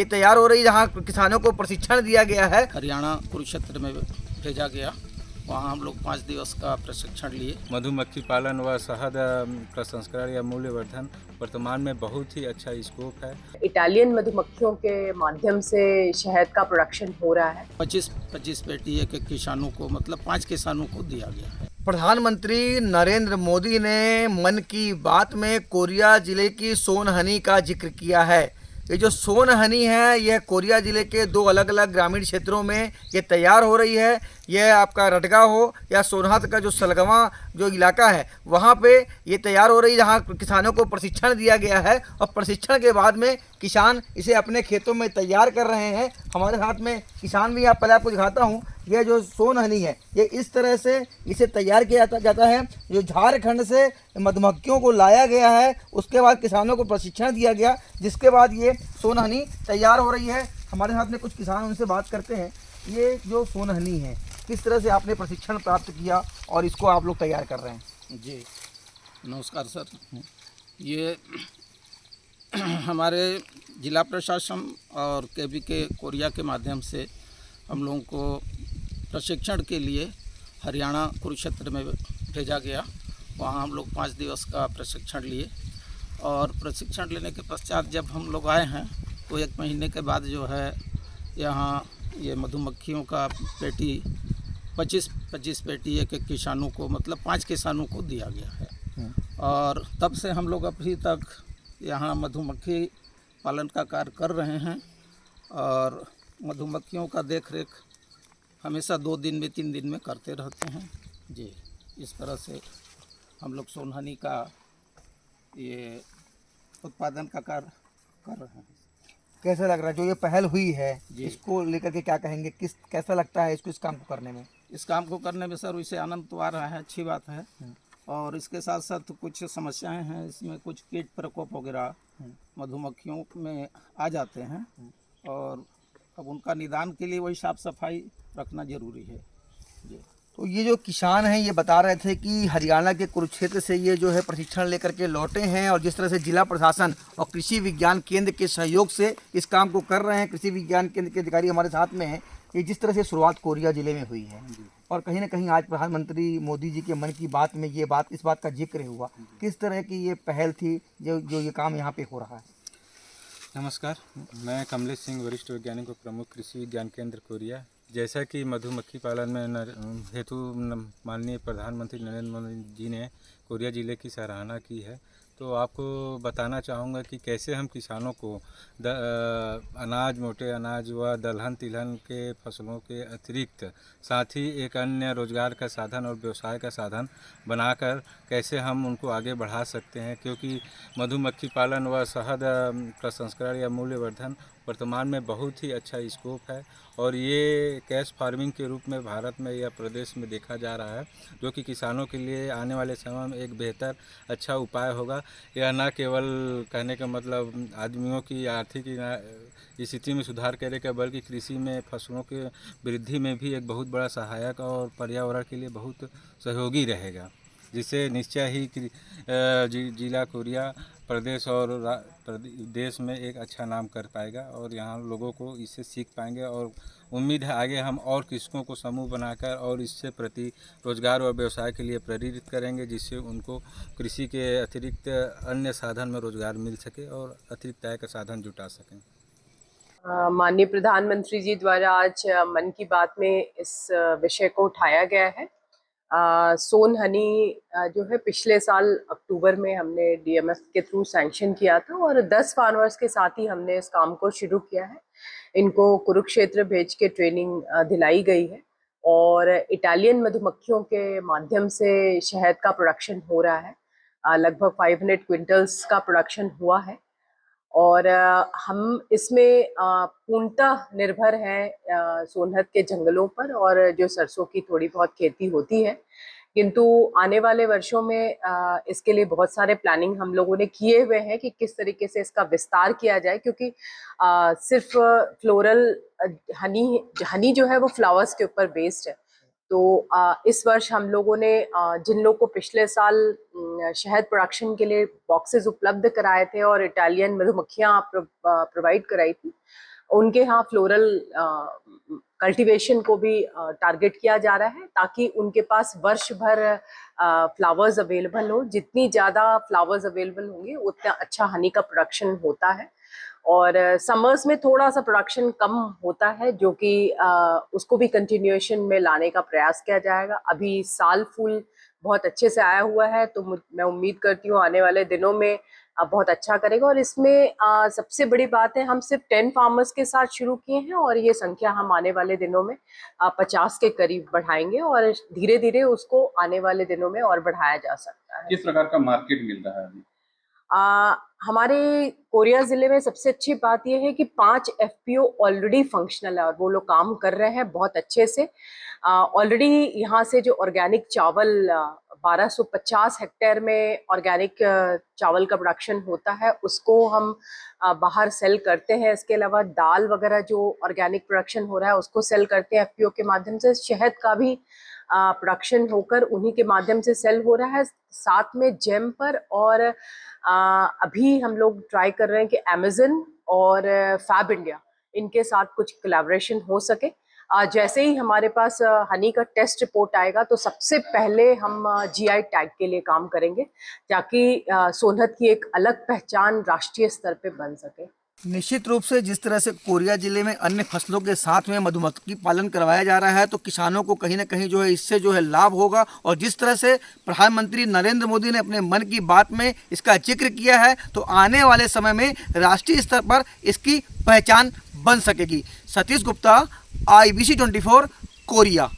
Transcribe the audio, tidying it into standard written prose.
ये तैयार हो रही, जहाँ किसानों को प्रशिक्षण दिया गया है। हरियाणा कुरुक्षेत्र में भेजा गया, वहाँ हम लोग 5 दिवस का प्रशिक्षण लिए। मधुमक्खी पालन व शहद प्रसंस्करण या मूल्यवर्धन वर्तमान में बहुत ही अच्छा स्कोप है। इटालियन मधुमक्खियों के माध्यम से शहद का प्रोडक्शन हो रहा है। 25 पेटी एक एक किसानों को, मतलब 5 किसानों को दिया गया है। प्रधानमंत्री नरेंद्र मोदी ने मन की बात में कोरिया जिले की सोनहनी का जिक्र किया है। ये जो सोनहनी है, यह कोरिया जिले के 2 अलग अलग ग्रामीण क्षेत्रों में ये तैयार हो रही है। यह आपका रटगा हो या सोनहत का जो सलगवा जो इलाका है, वहाँ पे ये तैयार हो रही है, जहाँ किसानों को प्रशिक्षण दिया गया है और प्रशिक्षण के बाद में किसान इसे अपने खेतों में तैयार कर रहे हैं। हमारे साथ में किसान भी, पहले आपको दिखाता हूँ। यह जो सोनहनी है, ये इस तरह से इसे तैयार किया जाता है। जो झारखंड से मधुमक्खियों को लाया गया है, उसके बाद किसानों को प्रशिक्षण दिया गया, जिसके बाद ये सोनहनी तैयार हो रही है। हमारे साथ में कुछ किसान, उनसे बात करते हैं। ये जो सोनहनी है, किस तरह से आपने प्रशिक्षण प्राप्त किया और इसको आप लोग तैयार कर रहे हैं? जी नमस्कार सर। ये हमारे जिला प्रशासन और केवीके कोरिया के माध्यम से हम लोगों को प्रशिक्षण के लिए हरियाणा कुरुक्षेत्र में भेजा गया, वहाँ हम लोग 5 दिवस का प्रशिक्षण लिए। और प्रशिक्षण लेने के पश्चात जब हम लोग आए हैं, तो 1 महीने के बाद जो है यहाँ ये मधुमक्खियों का पेटी 25 पेटी एक एक किसानों को, मतलब 5 किसानों को दिया गया है। और तब से हम लोग अभी तक यहाँ मधुमक्खी पालन का कार्य कर रहे हैं और मधुमक्खियों का देख रेख हमेशा 2 दिन में 3 दिन में करते रहते हैं। जी, इस तरह से हम लोग सोनहनी का ये उत्पादन का कार्य कर रहे हैं। कैसा लग रहा है जो ये पहल हुई है, जी। इसको लेकर के क्या कहेंगे? कैसा लगता है इसको, इस काम को करने में? इस काम को करने में सर वैसे आनंद तो आ रहा है, अच्छी बात है। और इसके साथ साथ कुछ समस्याएं हैं, इसमें कुछ कीट प्रकोप वगैरह मधुमक्खियों में आ जाते हैं, और अब उनका निदान के लिए वही साफ सफाई रखना जरूरी है। जी। तो ये जो किसान हैं, ये बता रहे थे कि हरियाणा के कुरुक्षेत्र से ये जो है प्रशिक्षण लेकर के लौटे हैं, और जिस तरह से जिला प्रशासन और कृषि विज्ञान केंद्र के सहयोग से इस काम को कर रहे हैं। कृषि विज्ञान केंद्र के अधिकारी हमारे साथ में हैं। ये जिस तरह से शुरुआत कोरिया जिले में हुई है, और कहीं ना कहीं आज प्रधानमंत्री मोदी जी के मन की बात में इस बात का जिक्र हुआ, किस तरह की ये पहल थी जो ये काम यहाँ पे हो रहा है? नमस्कार, मैं कमलेश सिंह, वरिष्ठ वैज्ञानिक व प्रमुख कृषि विज्ञान केंद्र कोरिया। जैसा कि मधुमक्खी पालन में हेतु माननीय प्रधानमंत्री नरेंद्र मोदी जी ने कोरिया ज़िले की सराहना की है, तो आपको बताना चाहूँगा कि कैसे हम किसानों को अनाज, मोटे अनाज व दलहन तिलहन के फसलों के अतिरिक्त साथ ही एक अन्य रोजगार का साधन और व्यवसाय का साधन बनाकर कैसे हम उनको आगे बढ़ा सकते हैं। क्योंकि मधुमक्खी पालन व शहद प्रसंस्करण या मूल्यवर्धन वर्तमान में बहुत ही अच्छा स्कोप है, और ये कैश फार्मिंग के रूप में भारत में या प्रदेश में देखा जा रहा है, जो कि किसानों के लिए आने वाले समय में एक बेहतर अच्छा उपाय होगा। यह न केवल कहने का मतलब आदमियों की आर्थिक स्थिति में सुधार करेगा, बल्कि कृषि में फसलों के वृद्धि में भी एक बहुत बड़ा सहायक और पर्यावरण के लिए बहुत सहयोगी रहेगा, जिससे निश्चय ही जिला कोरिया प्रदेश और देश में एक अच्छा नाम कर पाएगा, और यहाँ लोगों को इससे सीख पाएंगे। और उम्मीद है आगे हम और कृषकों को समूह बनाकर और इससे प्रति रोजगार और व्यवसाय के लिए प्रेरित करेंगे, जिससे उनको कृषि के अतिरिक्त अन्य साधन में रोजगार मिल सके और अतिरिक्त आय का साधन जुटा सकें। माननीय प्रधानमंत्री जी द्वारा आज मन की बात में इस विषय को उठाया गया है। सोनहनी जो है पिछले साल अक्टूबर में हमने डीएमएफ के थ्रू सैंक्शन किया था, और 10 फार्मर्स के साथ ही हमने इस काम को शुरू किया है। इनको कुरुक्षेत्र भेज के ट्रेनिंग दिलाई गई है, और इटालियन मधुमक्खियों के माध्यम से शहद का प्रोडक्शन हो रहा है। लगभग 500 क्विंटल्स का प्रोडक्शन हुआ है, और हम इसमें पूर्णतः निर्भर हैं सोनहत के जंगलों पर, और जो सरसों की थोड़ी बहुत खेती होती है। किंतु आने वाले वर्षों में इसके लिए बहुत सारे प्लानिंग हम लोगों ने किए हुए हैं कि किस तरीके से इसका विस्तार किया जाए, क्योंकि सिर्फ फ्लोरल हनी जो है वो फ्लावर्स के ऊपर बेस्ड है। तो इस वर्ष हम लोगों ने जिन लोगों को पिछले साल शहद प्रोडक्शन के लिए बॉक्सेस उपलब्ध कराए थे और इटालियन मधुमक्खियाँ प्रोवाइड कराई थी, उनके यहाँ फ्लोरल कल्टीवेशन को भी टारगेट किया जा रहा है, ताकि उनके पास वर्ष भर फ्लावर्स अवेलेबल हो। जितनी ज़्यादा फ्लावर्स अवेलेबल होंगे उतना अच्छा हनी का प्रोडक्शन होता है। और समर्स में थोड़ा सा प्रोडक्शन कम होता है, जो कि उसको भी कंटिन्यूएशन में लाने का प्रयास किया जाएगा। अभी साल फूल बहुत अच्छे से आया हुआ है, तो मैं उम्मीद करती हूँ आने वाले दिनों में बहुत अच्छा करेगा। और इसमें सबसे बड़ी बात है, हम सिर्फ 10 फार्मर्स के साथ शुरू किए हैं और ये संख्या हम आने वाले दिनों में 50 के करीब बढ़ाएंगे और धीरे धीरे उसको आने वाले दिनों में और बढ़ाया जा सकता है। किस प्रकार का मार्केट मिल रहा है अभी? हमारे कोरिया ज़िले में सबसे अच्छी बात यह है कि 5 FPO ऑलरेडी फंक्शनल है और वो लोग काम कर रहे हैं बहुत अच्छे से। ऑलरेडी यहाँ से जो ऑर्गेनिक चावल 1250 हेक्टेयर में ऑर्गेनिक चावल का प्रोडक्शन होता है, उसको हम बाहर सेल करते हैं। इसके अलावा दाल वगैरह जो ऑर्गेनिक प्रोडक्शन हो रहा है उसको सेल करते हैं FPO के माध्यम से। शहद का भी प्रोडक्शन होकर उन्हीं के माध्यम से सेल हो रहा है। साथ में जेम पर और अभी हम लोग ट्राई कर रहे हैं कि अमेज़न और फैब इंडिया इनके साथ कुछ कोलैबोरेशन हो सके। जैसे ही हमारे पास हनी का टेस्ट रिपोर्ट आएगा तो सबसे पहले हम GI टैग के लिए काम करेंगे, ताकि सोनहत की एक अलग पहचान राष्ट्रीय स्तर पे बन सके। निश्चित रूप से जिस तरह से कोरिया जिले में अन्य फसलों के साथ में मधुमक्खी पालन करवाया जा रहा है, तो किसानों को कहीं ना कहीं जो है इससे जो है लाभ होगा। और जिस तरह से प्रधानमंत्री नरेंद्र मोदी ने अपने मन की बात में इसका जिक्र किया है, तो आने वाले समय में राष्ट्रीय स्तर पर इसकी पहचान बन सकेगी। Satish Gupta, IBC 24, Korea.